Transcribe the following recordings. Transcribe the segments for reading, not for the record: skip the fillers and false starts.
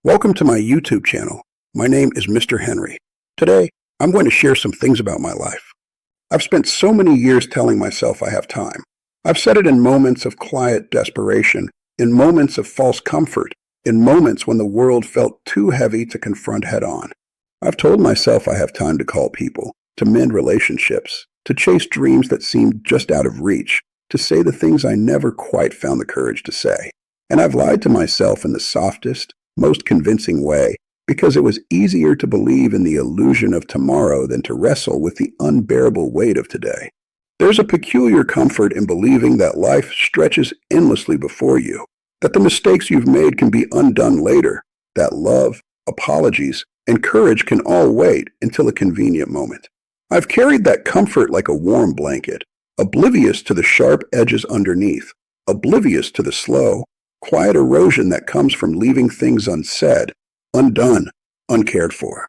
Welcome to my YouTube channel. My name is Mr. Henry. Today, I'm going to share some things about my life. I've spent so many years telling myself I have time. I've said it in moments of quiet desperation, in moments of false comfort, in moments when the world felt too heavy to confront head-on. I've told myself I have time to call people, to mend relationships, to chase dreams that seemed just out of reach, to say the things I never quite found the courage to say. And I've lied to myself in the softest, most convincing way, because it was easier to believe in the illusion of tomorrow than to wrestle with the unbearable weight of today. There's a peculiar comfort in believing that life stretches endlessly before you, that the mistakes you've made can be undone later, that love, apologies, and courage can all wait until a convenient moment. I've carried that comfort like a warm blanket, oblivious to the sharp edges underneath, oblivious to the slow, quiet erosion that comes from leaving things unsaid, undone, uncared for.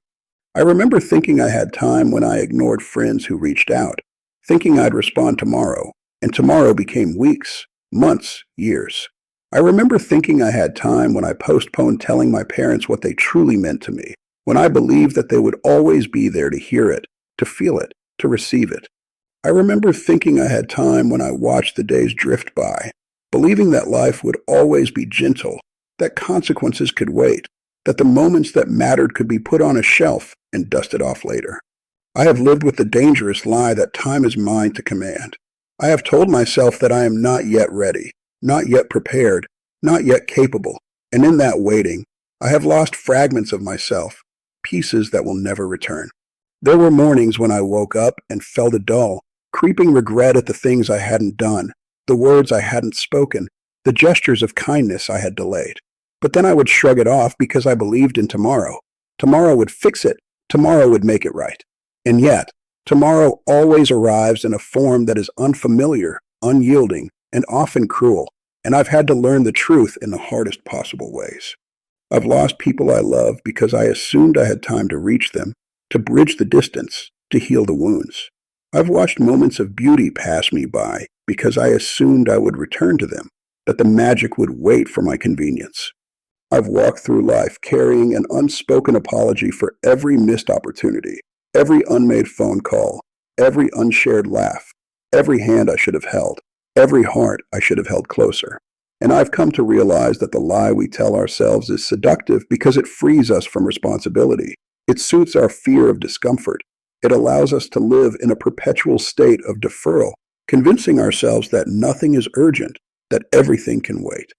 I remember thinking I had time when I ignored friends who reached out, thinking I'd respond tomorrow, and tomorrow became weeks, months, years. I remember thinking I had time when I postponed telling my parents what they truly meant to me, when I believed that they would always be there to hear it, to feel it, to receive it. I remember thinking I had time when I watched the days drift by, believing that life would always be gentle, that consequences could wait, that the moments that mattered could be put on a shelf and dusted off later. I have lived with the dangerous lie that time is mine to command. I have told myself that I am not yet ready, not yet prepared, not yet capable, and in that waiting, I have lost fragments of myself, pieces that will never return. There were mornings when I woke up and felt a dull, creeping regret at the things I hadn't done, the words I hadn't spoken, the gestures of kindness I had delayed. But then I would shrug it off because I believed in tomorrow. Tomorrow would fix it. Tomorrow would make it right. And yet, tomorrow always arrives in a form that is unfamiliar, unyielding, and often cruel, and I've had to learn the truth in the hardest possible ways. I've lost people I love because I assumed I had time to reach them, to bridge the distance, to heal the wounds. I've watched moments of beauty pass me by because I assumed I would return to them, that the magic would wait for my convenience. I've walked through life carrying an unspoken apology for every missed opportunity, every unmade phone call, every unshared laugh, every hand I should have held, every heart I should have held closer. And I've come to realize that the lie we tell ourselves is seductive because it frees us from responsibility. It suits our fear of discomfort. It allows us to live in a perpetual state of deferral, convincing ourselves that nothing is urgent, that everything can wait.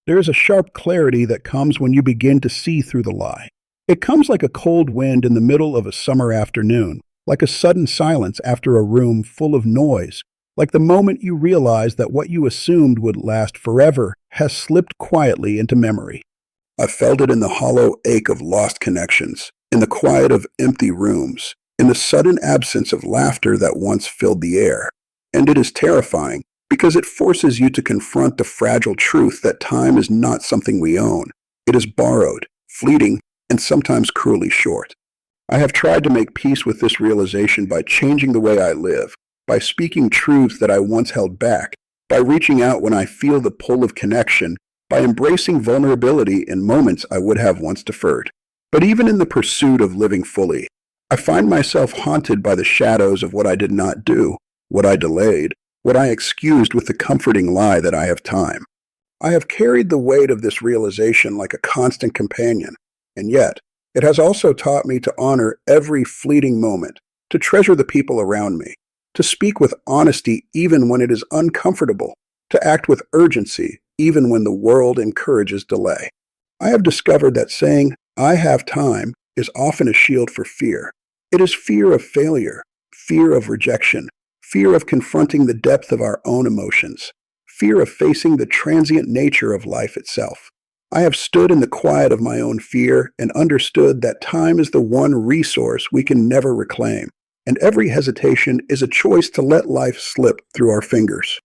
There is a sharp clarity that comes when you begin to see through the lie. It comes like a cold wind in the middle of a summer afternoon, like a sudden silence after a room full of noise, like the moment you realize that what you assumed would last forever has slipped quietly into memory. I felt it in the hollow ache of lost connections, in the quiet of empty rooms, in the sudden absence of laughter that once filled the air. And it is terrifying because it forces you to confront the fragile truth that time is not something we own. It is borrowed, fleeting, and sometimes cruelly short. I have tried to make peace with this realization by changing the way I live, by speaking truths that I once held back, by reaching out when I feel the pull of connection, by embracing vulnerability in moments I would have once deferred. But even in the pursuit of living fully, I find myself haunted by the shadows of what I did not do, what I delayed, what I excused with the comforting lie that I have time. I have carried the weight of this realization like a constant companion, and yet it has also taught me to honor every fleeting moment, to treasure the people around me, to speak with honesty even when it is uncomfortable, to act with urgency even when the world encourages delay. I have discovered that saying, "I have time," is often a shield for fear. It is fear of failure, fear of rejection, fear of confronting the depth of our own emotions, fear of facing the transient nature of life itself. I have stood in the quiet of my own fear and understood that time is the one resource we can never reclaim, and every hesitation is a choice to let life slip through our fingers.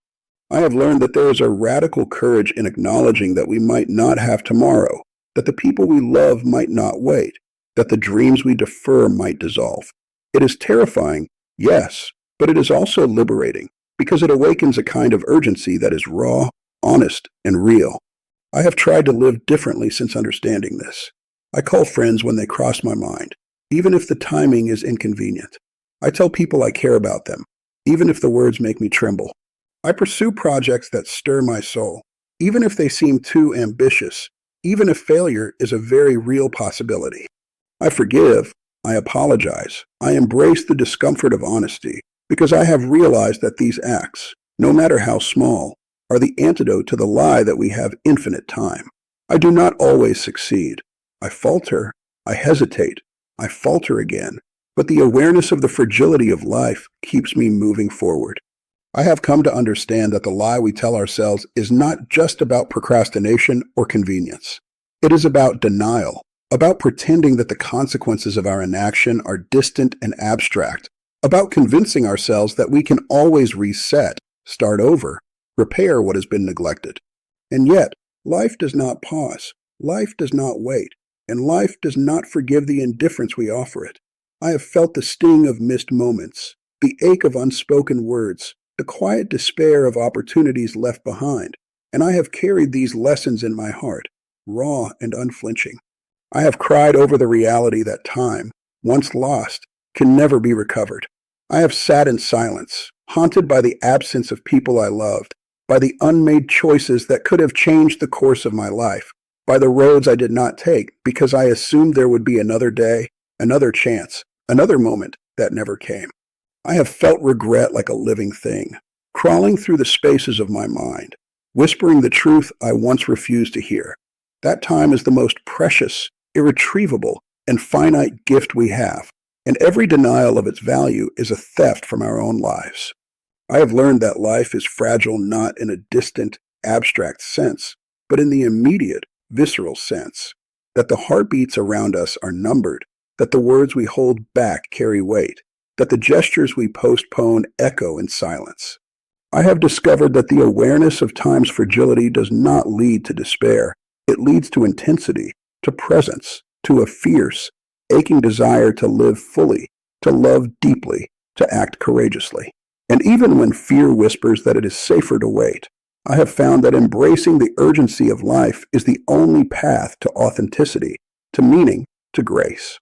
I have learned that there is a radical courage in acknowledging that we might not have tomorrow, that the people we love might not wait, that the dreams we defer might dissolve. It is terrifying, yes, but it is also liberating because it awakens a kind of urgency that is raw, honest, and real. I have tried to live differently since understanding this. I call friends when they cross my mind, even if the timing is inconvenient. I tell people I care about them, even if the words make me tremble. I pursue projects that stir my soul, even if they seem too ambitious, even if failure is a very real possibility. I forgive, I apologize, I embrace the discomfort of honesty, because I have realized that these acts, no matter how small, are the antidote to the lie that we have infinite time. I do not always succeed. I falter, I hesitate, I falter again, but the awareness of the fragility of life keeps me moving forward. I have come to understand that the lie we tell ourselves is not just about procrastination or convenience. It is about denial, about pretending that the consequences of our inaction are distant and abstract, about convincing ourselves that we can always reset, start over, repair what has been neglected. And yet, life does not pause, life does not wait, and life does not forgive the indifference we offer it. I have felt the sting of missed moments, the ache of unspoken words, the quiet despair of opportunities left behind, and I have carried these lessons in my heart, raw and unflinching. I have cried over the reality that time, once lost, can never be recovered. I have sat in silence, haunted by the absence of people I loved, by the unmade choices that could have changed the course of my life, by the roads I did not take because I assumed there would be another day, another chance, another moment that never came. I have felt regret like a living thing, crawling through the spaces of my mind, whispering the truth I once refused to hear. That time is the most precious, irretrievable, and finite gift we have, and every denial of its value is a theft from our own lives. I have learned that life is fragile not in a distant, abstract sense, but in the immediate, visceral sense, that the heartbeats around us are numbered, that the words we hold back carry weight, that the gestures we postpone echo in silence. I have discovered that the awareness of time's fragility does not lead to despair. It leads to intensity, to presence, to a fierce, aching desire to live fully, to love deeply, to act courageously. And even when fear whispers that it is safer to wait, I have found that embracing the urgency of life is the only path to authenticity, to meaning, to grace.